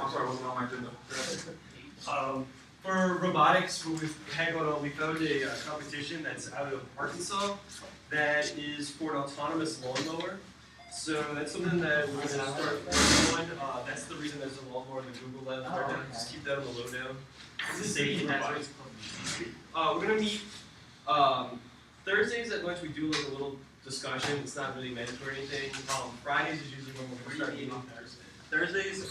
I'm sorry, wasn't on my agenda. For robotics, what we've had going on, we found a competition that's out of Arkansas that is for an autonomous lawnmower. So that's something that we're going to start working on. That's the reason there's a lawnmower in the Google Lab right now. Just keep that on the lowdown. It's a safety hazard. We're going to meet Thursdays at lunch. We do like a little discussion. It's not really meant for anything. Fridays is usually when we're going to start meeting. Thursdays,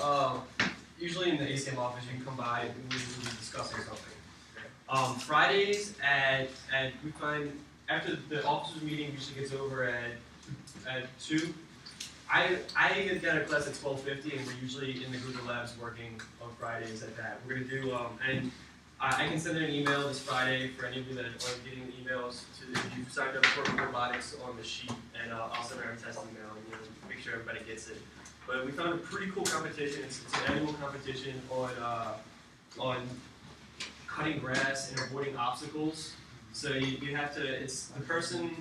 usually in the ACM office, you can come by and we'll be discussing something. Fridays we find after the officers meeting usually gets over at 2. I get down to class at 12:50, and we're usually in the Google Labs working on Fridays at that. We're gonna do and I can send an email this Friday for any of you that are getting the emails to if you've signed up for robotics on the sheet, and I'll send out a test email and make sure everybody gets it. But we found a pretty cool competition. It's an annual competition on cutting grass and avoiding obstacles. So you have to. It's the person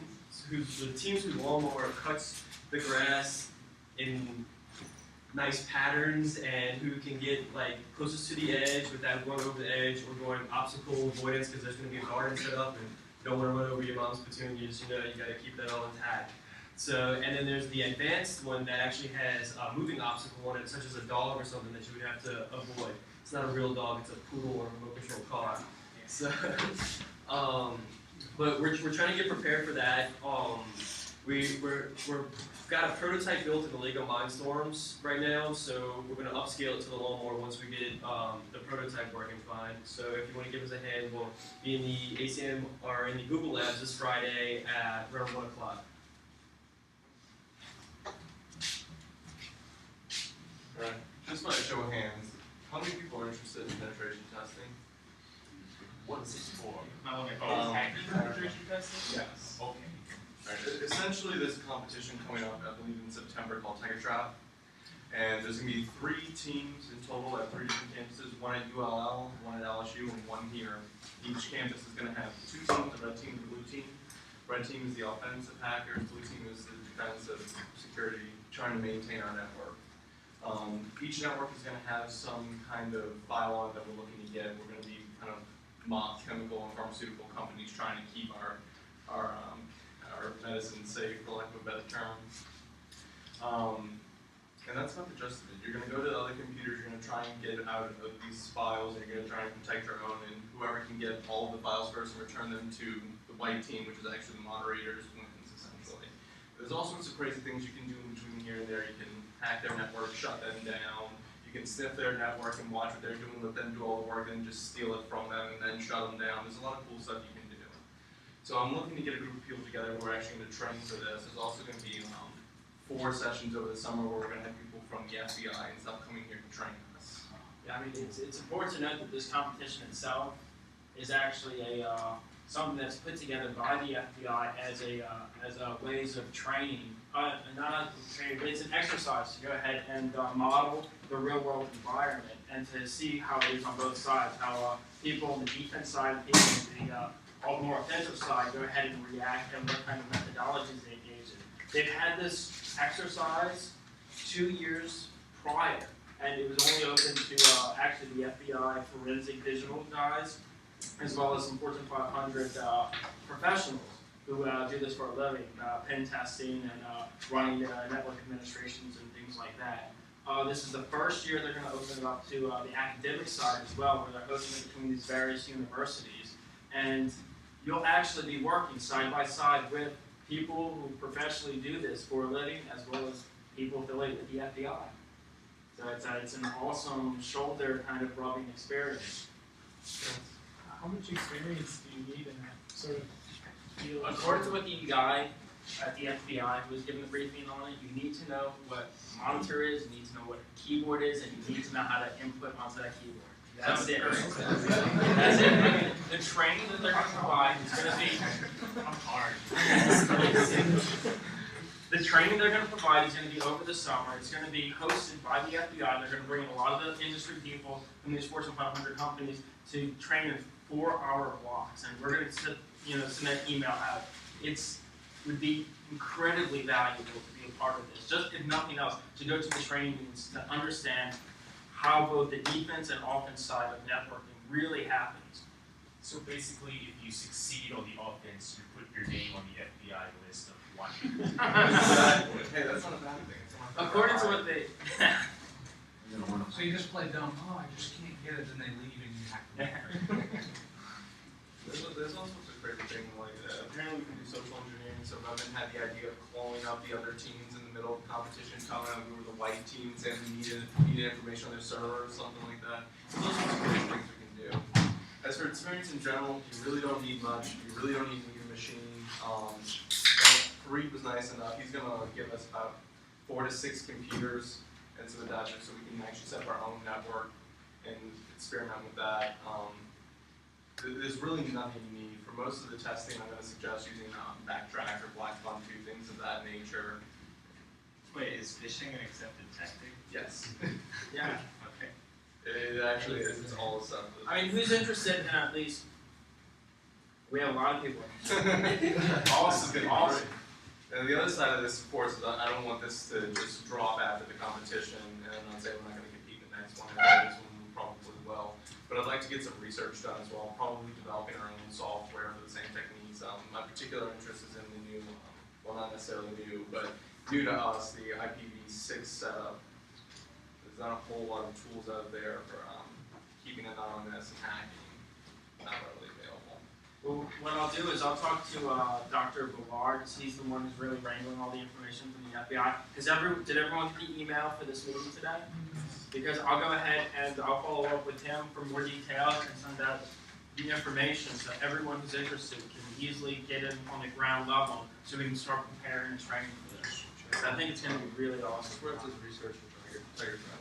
the teams whose lawnmower cuts the grass in nice patterns and who can get like closest to the edge without going over the edge or going obstacle avoidance because there's going to be a garden set up and you don't want to run over your mom's petunias. You got to keep that all intact. So, and then there's the advanced one that actually has a moving obstacle on it, such as a dog or something that you would have to avoid. It's not a real dog; it's a poodle or a remote control car. So, but we're trying to get prepared for that. We've got a prototype built in the Lego Mindstorms right now, so we're going to upscale it to the lawnmower once we get the prototype working fine. So if you want to give us a hand, we'll be in the ACM or in the Google Labs this Friday at around 1 o'clock. Alright, just by a show of hands, how many people are interested in penetration testing? What's this for? Penetration testing? Yes. Okay. Alright, essentially there's a competition coming up, I believe in September, called Tiger Trap. And there's going to be 3 teams in total at 3 different campuses, one at ULL, one at LSU, and one here. Each campus is going to have 2 teams, the red team and the blue team. Red team is the offensive hackers, blue team is the defensive security, trying to maintain our network. Each network is going to have some kind of bylaw that we're looking to get. We're going to be kind of mock chemical and pharmaceutical companies trying to keep our medicine safe, for lack of a better term. And that's not the gist of it. You're going to go to the other computers, you're going to try and get out of these files, and you're going to try and protect your own, and whoever can get all of the files first and return them to the white team, which is actually the moderators, wins, essentially. There's all sorts of crazy things you can do in between here and there. You can hack their network, shut them down. You can sniff their network and watch what they're doing, let them do all the work, and just steal it from them and then shut them down. There's a lot of cool stuff you can do. So I'm looking to get a group of people together who are actually going to train for this. There's also going to be 4 sessions over the summer where we're going to have people from the FBI and stuff coming here to train us. Yeah, I mean, it's important to note that this competition itself is actually something that's put together by the FBI as a ways of training, not training, but it's an exercise to go ahead and model the real world environment and to see how it is on both sides, how people on the defense side and people on the more offensive side go ahead and react and what kind of methodologies they engage in. They've had this exercise 2 years prior, and it was only open to actually the FBI forensic digital guys, as well as some Fortune 500 professionals who do this for a living, pen testing and running network administrations and things like that. This is the first year they're going to open it up to the academic side as well, where they're hosting it between these various universities. And you'll actually be working side by side with people who professionally do this for a living, as well as people affiliated with the FBI. So it's an awesome shoulder kind of rubbing experience. How much experience do you need in that sort of field? According to what the guy at the FBI who was giving the briefing on it, you need to know what a monitor is, you need to know what a keyboard is, and you need to know how to input onto that keyboard. That's it. That's it. I mean, the training that they're going to provide is going to be hard. The training they're going to provide is going to be over the summer. It's going to be hosted by the FBI. They're going to bring a lot of the industry people from these Fortune 500 companies to train in 4-hour blocks, and we're going to send that email out. It would be incredibly valuable to be a part of this. Just if nothing else, to go to the training meetings to understand how both the defense and offense side of networking really happens. So basically, if you succeed on the offense, you put your name on the FBI list of one. Exactly. Hey, that's not a bad thing. It's not a bad According to thing. what they, So you just play dumb, oh, I just can't get it, then they leave and you hack them. There's all sorts of crazy things like apparently we can do social engineering. So Revan had the idea of calling up the other teams in the middle of the competition, telling them we were the white team, saying we needed information on their server or something like that. So those are some crazy things we can do. As for experience in general, you really don't need much. You really don't need a machine. Fareed was nice enough. He's gonna give us about 4 to 6 computers and some adapters so we can actually set up our own network and experiment with that. There's really nothing you need. For most of the testing, I'm going to suggest using Backtrack or BlackBunch, things of that nature. Wait, is phishing an accepted tactic? Yes. yeah. Okay. It actually is. It's all accepted. I mean, who's interested in at least? We have a lot of people. Awesome. Awesome. And the other side of this, of course, is I don't want this to just drop after the competition, and I'm not saying we're not going to compete in the next one. This one probably will. But I'd like to get some research done as well, probably developing our own software for the same techniques. My particular interest is in the new, well, not necessarily new, but new to us, the IPv6 setup. There's not a whole lot of tools out there for keeping anonymous and hacking. Not readily available. Well, what I'll do is I'll talk to Dr. Ballard. He's the one who's really wrangling all the information from the FBI. Did everyone get the email for this meeting today? Because I'll go ahead and I'll follow up with him for more details and send out the information so everyone who's interested can easily get in on the ground level so we can start preparing and training for this. I think it's going to be really awesome. Where does research and tell your friend?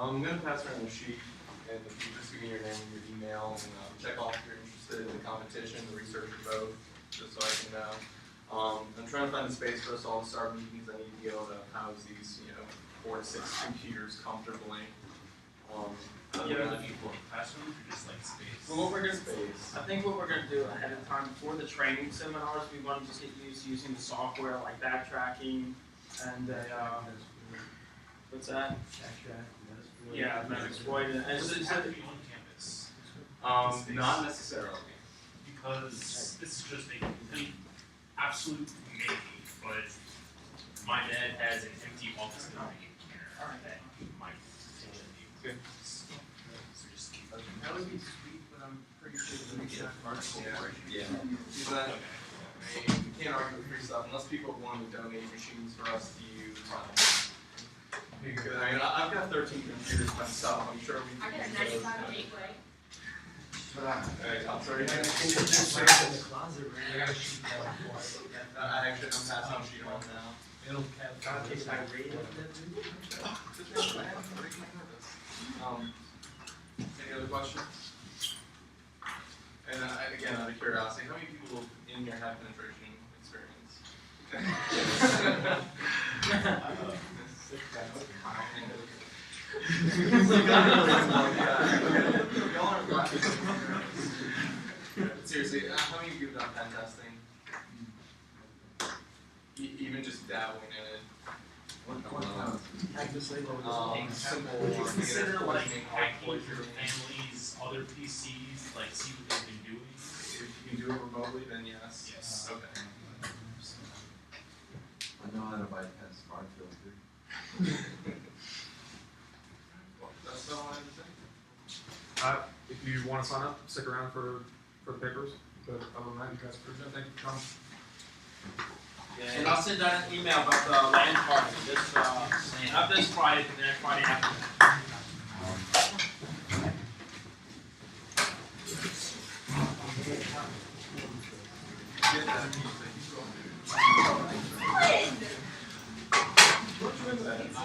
I'm going to pass around a sheet, and if you just give me your name and your email, and check off if you're interested in the competition, the research, or both, just so I can know. I'm trying to find a space for us all to start meetings. I need to be able to house these, 4 to 6 computers comfortably. Yeah, looking for classrooms or just like space? Well, what we're going to Space. I think what we're going to do ahead of time before the training seminars, we want to just get used to using the software like backtracking and what's that? Yeah, Metasploit. And Does it it's, have to be on campus? Space? Not necessarily. Because this is just a complete, absolute maybe, but my dad has an empty office building that might potentially be. Good. So just keep That would be sweet, but I'm pretty sure that we can Yeah. He's not, you can't argue with free stuff unless people want to donate machines for us to use. Because, I mean, I've got 13 computers myself. I'm sure we. I got a 95 gateway. Alright, I'm sorry. There's space in the closet, right? I got a sheet for it. I actually, I'm passing a sheet on now. It'll have. Any other questions? And again, out of curiosity, how many people in here have penetration experience? Seriously, how many of you have done pen testing? Even just dabbling in it? Simple. Would you consider like poisoning, hacking your poisoning. family's other PCs, like see what they've been doing? If you can do it remotely, then yes. Yes. Okay. I know how to bypass smart filter. Well, that's all I have to say. If you want to sign up, stick around for the papers. But other than that, you guys are pretty good. Thank you for coming. And I'll send out an email about the land party this, not this Friday, but the next Friday after.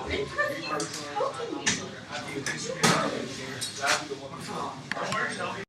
It's poking you.